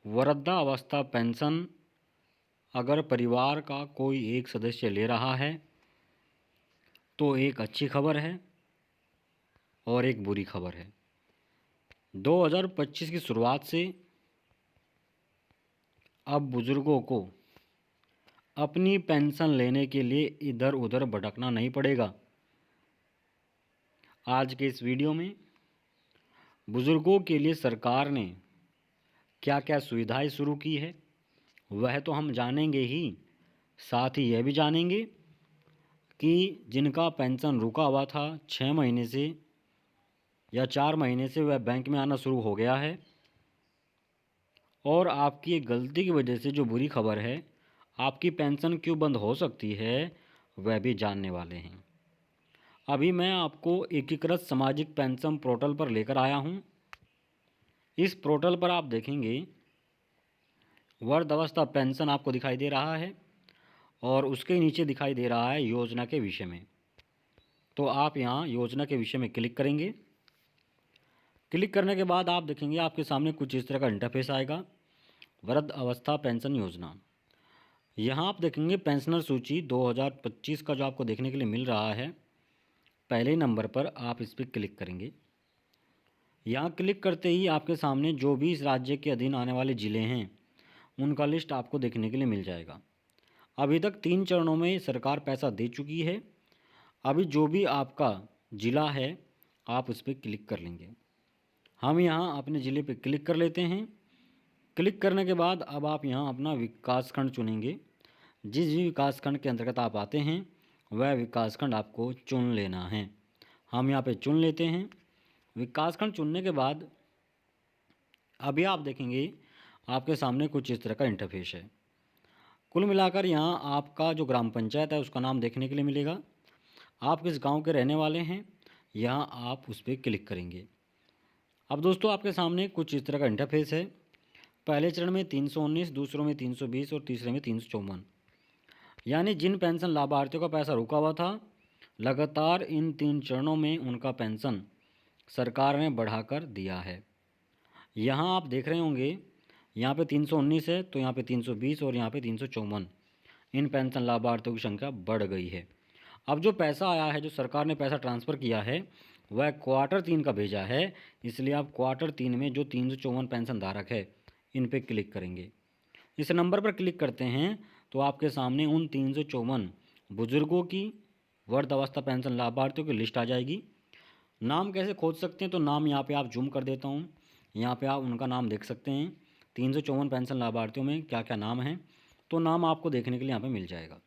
वृद्धावस्था पेंशन अगर परिवार का कोई एक सदस्य ले रहा है तो एक अच्छी खबर है और एक बुरी खबर है। 2025 की शुरुआत से अब बुजुर्गों को अपनी पेंशन लेने के लिए इधर उधर भटकना नहीं पड़ेगा। आज के इस वीडियो में बुजुर्गों के लिए सरकार ने क्या क्या सुविधाएं शुरू की है वह तो हम जानेंगे ही, साथ ही यह भी जानेंगे कि जिनका पेंशन रुका हुआ था 6 महीने से या 4 महीने से वह बैंक में आना शुरू हो गया है, और आपकी एक गलती की वजह से जो बुरी खबर है आपकी पेंशन क्यों बंद हो सकती है वह भी जानने वाले हैं। अभी मैं आपको एकीकृत सामाजिक पेंशन पोर्टल पर लेकर आया हूं। इस पोर्टल पर आप देखेंगे वृद्धावस्था पेंशन आपको दिखाई दे रहा है और उसके नीचे दिखाई दे रहा है योजना के विषय में। तो आप यहाँ योजना के विषय में क्लिक करेंगे। क्लिक करने के बाद आप देखेंगे आपके सामने कुछ इस तरह का इंटरफेस आएगा, वृद्ध अवस्था पेंशन योजना। यहाँ आप देखेंगे पेंशनर सूची 2025 का जो आपको देखने के लिए मिल रहा है, पहले नंबर पर आप इस पर क्लिक करेंगे। यहाँ क्लिक करते ही आपके सामने जो भी इस राज्य के अधीन आने वाले ज़िले हैं उनका लिस्ट आपको देखने के लिए मिल जाएगा। अभी तक 3 चरणों में सरकार पैसा दे चुकी है। अभी जो भी आपका ज़िला है आप उस पर क्लिक कर लेंगे। हम यहाँ अपने ज़िले पे क्लिक कर लेते हैं। क्लिक करने के बाद अब आप यहाँ अपना विकासखंड चुनेंगे। जिस भी विकासखंड के अंतर्गत आप आते हैं वह विकासखंड आपको चुन लेना है। हम यहाँ पे चुन लेते हैं। विकासखंड चुनने के बाद अभी आप देखेंगे आपके सामने कुछ इस तरह का इंटरफेस है। कुल मिलाकर यहाँ आपका जो ग्राम पंचायत है उसका नाम देखने के लिए मिलेगा। आप किस गांव के रहने वाले हैं यहाँ आप उस पर क्लिक करेंगे। अब दोस्तों आपके सामने कुछ इस तरह का इंटरफेस है। पहले चरण में 319, दूसरों में 320 और तीसरे में 354, यानी जिन पेंशन लाभार्थियों का पैसा रुका हुआ था लगातार इन 3 चरणों में उनका पेंशन सरकार ने बढ़ाकर दिया है। यहाँ आप देख रहे होंगे यहाँ पे 319 है तो यहाँ पे 320 और यहाँ पे 354, इन पेंशन लाभार्थियों की संख्या बढ़ गई है। अब जो पैसा आया है, जो सरकार ने पैसा ट्रांसफ़र किया है वह क्वार्टर 3 का भेजा है, इसलिए आप क्वार्टर 3 में जो 354 पेंशन धारक है इन पे क्लिक करेंगे। इस नंबर पर क्लिक करते हैं तो आपके सामने उन 354 बुजुर्गों की वृद्धावस्था पेंशन लाभार्थियों की लिस्ट आ जाएगी। नाम कैसे खोज सकते हैं, तो नाम यहाँ पे आप जूम कर देता हूँ, यहाँ पे आप उनका नाम देख सकते हैं। 354 पेंशन लाभार्थियों में क्या क्या नाम हैं, तो नाम आपको देखने के लिए यहाँ पे मिल जाएगा।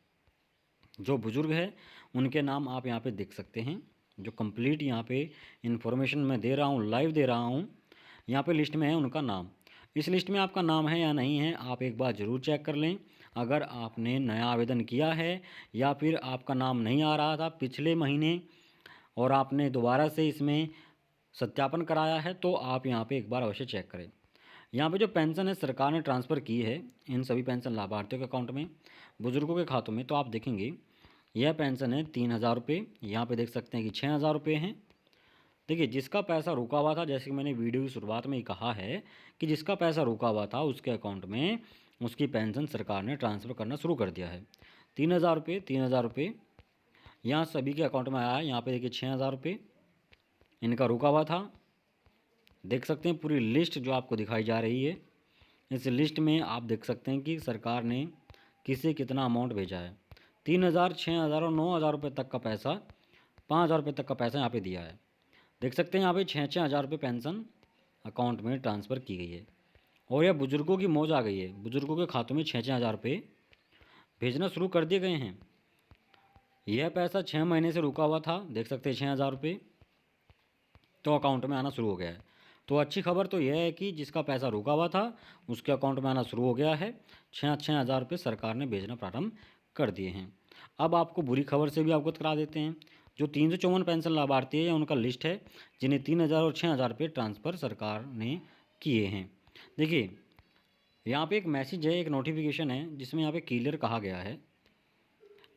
जो बुज़ुर्ग है उनके नाम आप यहाँ पे देख सकते हैं। जो कंप्लीट यहाँ पे इन्फॉर्मेशन मैं दे रहा हूँ, लाइव दे रहा हूँ, यहाँ पे लिस्ट में है उनका नाम। इस लिस्ट में आपका नाम है या नहीं है आप एक बार ज़रूर चेक कर लें। अगर आपने नया आवेदन किया है या फिर आपका नाम नहीं आ रहा था पिछले महीने और आपने दोबारा से इसमें सत्यापन कराया है तो आप यहाँ पे एक बार अवश्य चेक करें। यहाँ पे जो पेंशन है सरकार ने ट्रांसफ़र की है इन सभी पेंशन लाभार्थियों के अकाउंट में, बुजुर्गों के खातों में, तो आप देखेंगे यह पेंशन है 3,000 रुपये। यहाँ पे देख सकते हैं कि 6,000 रुपये हैं। देखिए जिसका पैसा रुका हुआ था, जैसे कि मैंने वीडियो की शुरुआत में ही कहा है कि जिसका पैसा रुका हुआ था उसके अकाउंट में उसकी पेंशन सरकार ने ट्रांसफ़र करना शुरू कर दिया है। 3,000 रुपये, 3,000 रुपये यहाँ सभी के अकाउंट में आया है। यहाँ पे देखिए 6,000 रुपये इनका रुका हुआ था। देख सकते हैं पूरी लिस्ट जो आपको दिखाई जा रही है, इस लिस्ट में आप देख सकते हैं कि सरकार ने किसे कितना अमाउंट भेजा है। 3,000, 6,000 और 9,000 रुपये तक का पैसा, 5,000 रुपये तक का पैसा यहाँ पे दिया है। देख सकते हैं यहाँ पे 6-6 हज़ार रुपये पेंशन अकाउंट में ट्रांसफ़र की गई है। और यह बुज़ुर्गों की मौज आ गई है, बुज़ुर्गों के खातों में 6-6 हज़ार रुपये भेजना शुरू कर दिए गए हैं। यह पैसा 6 महीने से रुका हुआ था, देख सकते हैं 6,000 रुपये तो अकाउंट में आना शुरू हो गया है। तो अच्छी खबर तो यह है कि जिसका पैसा रुका हुआ था उसके अकाउंट में आना शुरू हो गया है। 6-6 हज़ार रुपये सरकार ने भेजना प्रारंभ कर दिए हैं। अब आपको बुरी खबर से भी अवगत करा देते हैं। जो 354 पेंशन लाभार्थी है उनका लिस्ट है जिन्हें 3,000 और 6,000 रुपये ट्रांसफ़र सरकार ने किए हैं। देखिए यहाँ पे एक मैसेज है, एक नोटिफिकेशन है जिसमें यहाँ पे क्लियर कहा गया है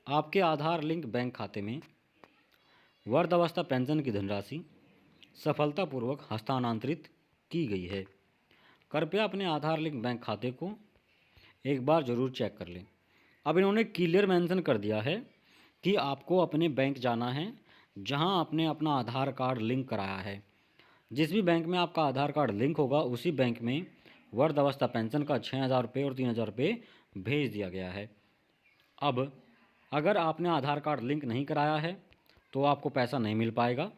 आपके आधार लिंक बैंक खाते में वृद्धावस्था पेंशन की धनराशि सफलतापूर्वक हस्तांतरित की गई है। कृपया अपने आधार लिंक बैंक खाते को एक बार ज़रूर चेक कर लें। अब इन्होंने क्लियर मेंशन कर दिया है कि आपको अपने बैंक जाना है जहां आपने अपना आधार कार्ड लिंक कराया है। जिस भी बैंक में आपका आधार कार्ड लिंक होगा उसी बैंक में वृद्धावस्था पेंशन का 6,000 रुपये और 3,000 रुपये भेज दिया गया है। अब अगर आपने आधार कार्ड लिंक नहीं कराया है तो आपको पैसा नहीं मिल पाएगा।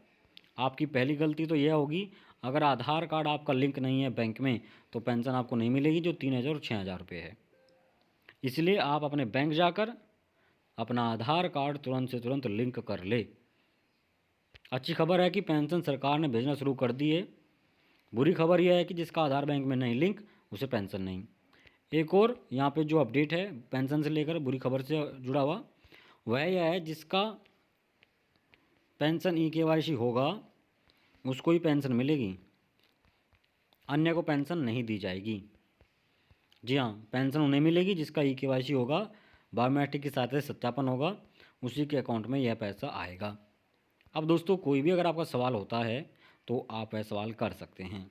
आपकी पहली गलती तो यह होगी, अगर आधार कार्ड आपका लिंक नहीं है बैंक में तो पेंशन आपको नहीं मिलेगी, जो 3,000 और 6,000 रुपये है। इसलिए आप अपने बैंक जाकर अपना आधार कार्ड तुरंत से तुरंत लिंक कर ले। अच्छी खबर है कि पेंशन सरकार ने भेजना शुरू कर दी है। बुरी खबर यह है कि जिसका आधार बैंक में नहीं लिंक उसे पेंशन नहीं। एक और यहाँ पे जो अपडेट है पेंशन से लेकर बुरी खबर से जुड़ा हुआ, वह यह है जिसका पेंशन ई-केवाईसी होगा उसको ही पेंशन मिलेगी, अन्य को पेंशन नहीं दी जाएगी। जी हाँ, पेंशन उन्हें मिलेगी जिसका ई-केवाईसी होगा, बायोमेट्रिक की सहायता से सत्यापन होगा, उसी के अकाउंट में यह पैसा आएगा। अब दोस्तों कोई भी अगर आपका सवाल होता है तो आप वह सवाल कर सकते हैं।